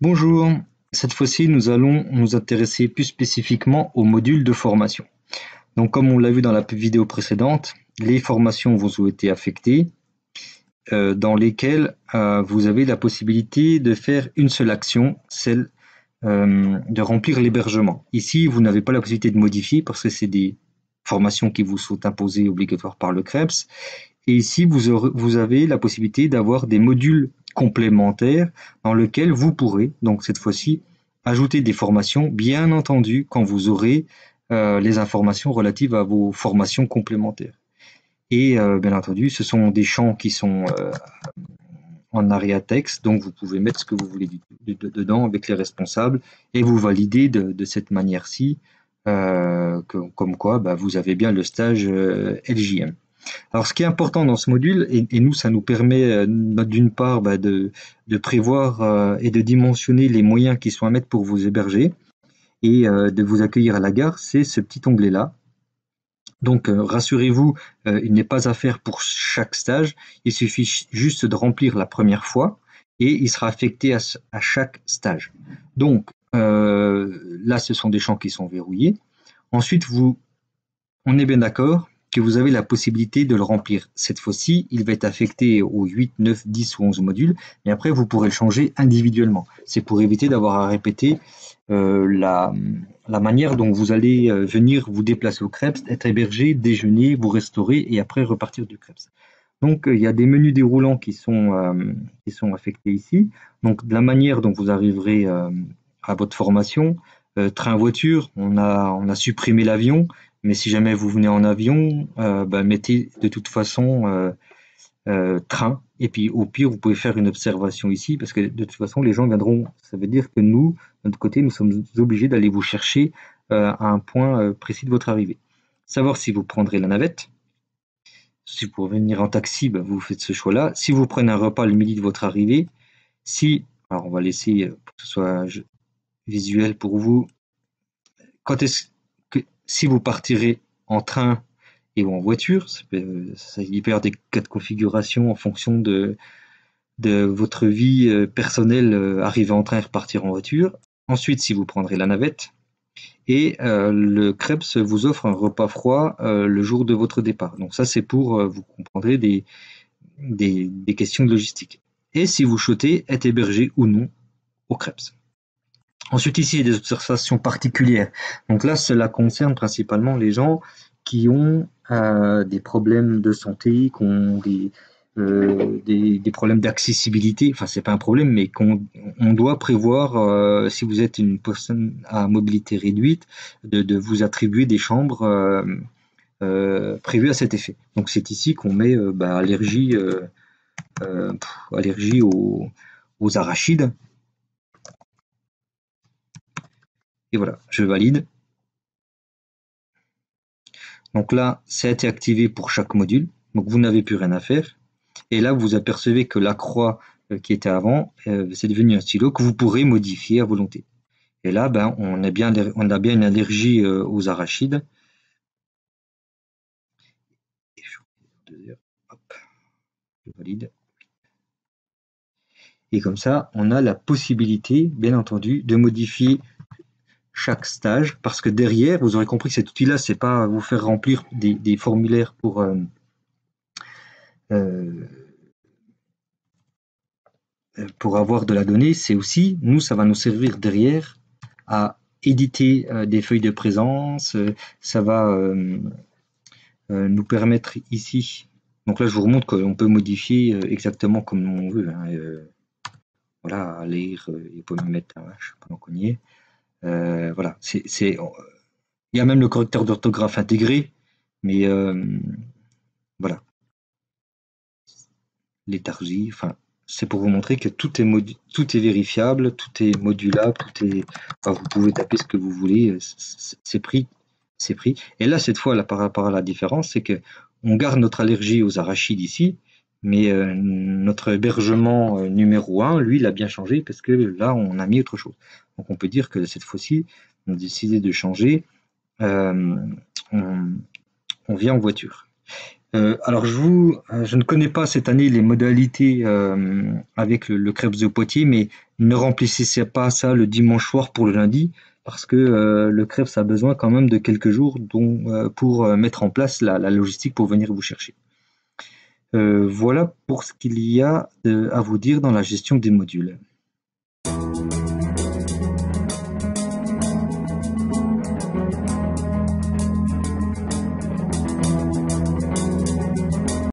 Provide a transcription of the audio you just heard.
Bonjour, cette fois-ci nous allons nous intéresser plus spécifiquement aux modules de formation. Donc comme on l'a vu dans la vidéo précédente, les formations vous ont été affectées dans lesquelles vous avez la possibilité de faire une seule action, celle de remplir l'hébergement. Ici, vous n'avez pas la possibilité de modifier parce que c'est des formations qui vous sont imposées obligatoires par le CREPS. Et ici, vous avez la possibilité d'avoir des modules complémentaires dans lesquels vous pourrez, donc cette fois-ci, ajouter des formations, bien entendu, quand vous aurez les informations relatives à vos formations complémentaires. Et bien entendu, ce sont des champs qui sont en ARIA-texte, donc vous pouvez mettre ce que vous voulez dedans avec les responsables et vous validez de cette manière-ci, comme quoi vous avez bien le stage LJM. Alors, ce qui est important dans ce module, et nous, ça nous permet d'une part de prévoir et de dimensionner les moyens qui sont à mettre pour vous héberger et de vous accueillir à la gare, c'est ce petit onglet-là. Donc, rassurez-vous, il n'est pas à faire pour chaque stage, il suffit juste de remplir la première fois et il sera affecté à chaque stage. Donc, là, ce sont des champs qui sont verrouillés. Ensuite, on est bien d'accord que vous avez la possibilité de le remplir. Cette fois-ci, il va être affecté aux 8, 9, 10 ou 11 modules, mais après, vous pourrez le changer individuellement. C'est pour éviter d'avoir à répéter la manière dont vous allez venir vous déplacer au CREPS, être hébergé, déjeuner, vous restaurer et après repartir du CREPS. Donc, il y a des menus déroulants qui sont affectés ici. Donc, de la manière dont vous arriverez à votre formation, train-voiture, on a supprimé l'avion, mais si jamais vous venez en avion, mettez de toute façon train. Et puis au pire, vous pouvez faire une observation ici, parce que de toute façon, les gens viendront. Ça veut dire que nous, de notre côté, nous sommes obligés d'aller vous chercher à un point précis de votre arrivée. Savoir si vous prendrez la navette. Si vous pouvez venir en taxi, vous faites ce choix-là. Si vous prenez un repas le midi de votre arrivée, alors on va laisser pour que ce soit visuel pour vous. Si vous partirez en train et ou en voiture, il peut y avoir des cas de configuration en fonction de votre vie personnelle, arriver en train et repartir en voiture. Ensuite, si vous prendrez la navette, et le CREPS vous offre un repas froid le jour de votre départ. Donc ça, c'est pour, vous comprendrez, des questions de logistique. Et si vous souhaitez être hébergé ou non au CREPS. Ensuite, ici, il y a des observations particulières. Donc là, cela concerne principalement les gens qui ont des problèmes de santé, qui ont des problèmes d'accessibilité. Enfin, c'est pas un problème, mais on doit prévoir, si vous êtes une personne à mobilité réduite, de vous attribuer des chambres prévues à cet effet. Donc c'est ici qu'on met allergie aux arachides. Et voilà, je valide. Donc là, ça a été activé pour chaque module. Donc vous n'avez plus rien à faire. Et là, vous apercevez que la croix qui était avant, c'est devenu un stylo que vous pourrez modifier à volonté. Et là, on a bien une allergie aux arachides. Hop, je valide. Et comme ça, on a la possibilité, bien entendu, de modifier chaque stage, parce que derrière, vous aurez compris que cet outil-là, c'est pas vous faire remplir des formulaires pour avoir de la donnée, c'est aussi, nous, ça va nous servir derrière à éditer des feuilles de présence, ça va nous permettre ici, donc là je vous remontre qu'on peut modifier exactement comme on veut, hein, voilà, à lire, il peut me mettre un H pendant qu'on y est, voilà, il y a même le correcteur d'orthographe intégré, mais voilà, léthargie, enfin, c'est pour vous montrer que tout est vérifiable, tout est modulable, vous pouvez taper ce que vous voulez, c'est pris. Et là, cette fois, là, par rapport à la différence, c'est que on garde notre allergie aux arachides ici, mais notre hébergement numéro 1, lui, il a bien changé parce que là, on a mis autre chose. Donc, on peut dire que cette fois-ci, on a décidé de changer, on vient en voiture. Alors je ne connais pas cette année les modalités avec le Crêpes de Poitiers, mais ne remplissez pas ça le dimanche soir pour le lundi, parce que le Crêpes a besoin quand même de quelques jours pour mettre en place la logistique pour venir vous chercher. Voilà pour ce qu'il y a à vous dire dans la gestion des modules.